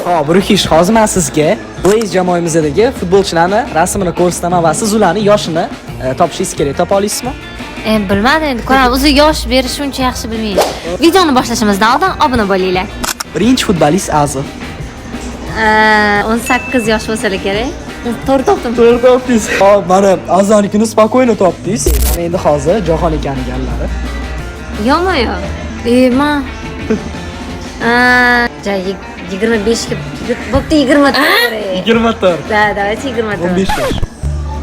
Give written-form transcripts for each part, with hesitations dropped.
Xo'p, Ruhish, hozir men sizga Blaze jamoamizdagi futbolchilarni rasmini ko'rsataman va siz ularning yoshini topishingiz kerak. Topa olaysizmi? Bilmadim, endi ko'ramiz. O'zi yosh berish uncha yaxshi bilmayman. Videoni boshlashimizdan oldin obuna bo'linglar. Birinchi futbolist Azu. 18 yosh bo'lsa kerak. To'g'ri topdim. To'g'ri topdingiz. Hop, mana Azunikini spokойно topdingiz. Mana endi hozir Jahon ekaniganlari. Yo'q-yo'q. Men 25 ga bo'pti 24. 24. Da, давайте 24. 15 yosh.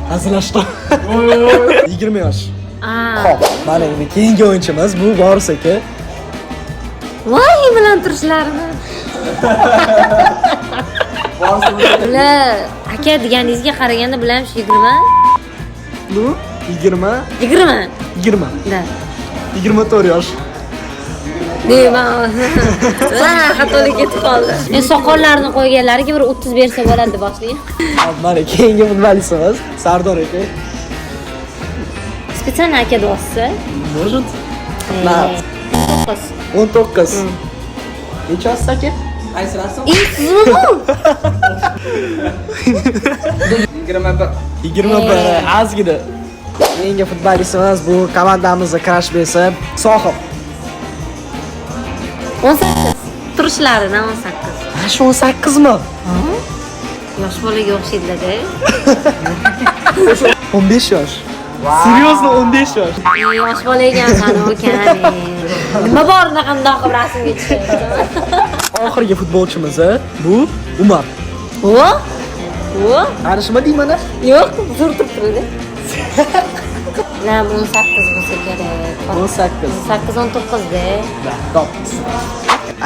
Hazillashdim. 20 yosh. Xo'p. Xo'p, mana endi keyingi o'yinchimiz bu Boris aka. Voy bilan turishlarini. Bular aka deganingizga qaraganda bular ham 20. Bu 20. 20. 20. Da. 24 yosh. Deyman. Xatolik ketib qoldi. Men soqollarni qo'yganlariga bir 30 bersa bo'ladi deb boshlayman. Hop, mana keyingi futbolistimiz Sardor aka. Специально aka do'sti. Может? 19. Necha yoshsiz aka? Qaysi rasm? Izmi? 21. Azgina. Keyingi futbolistimiz bu komandamizning crash besi Sohib. 18. Turishlaridan 18. Ha, shu 18 mi? Yosh bolaga o'xshaydilar-da. 15 yosh. Серьезно 15 yosh. Yosh bola ekansan ukan. Nima bor qanday qilib rasmga chiqyapsan? Oxirgi futbolchimiz bu Umar. O? Qarishmading mana? Yo'q, zo'r turibdi. Na, 18 bo'lsa kerak. 18. 18-19 da. Top.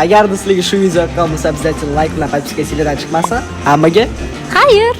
Agar sizlarga shu video yoqqan bo'lsa, bizga like bilan подписка chiqmasa, hammaga Xayr.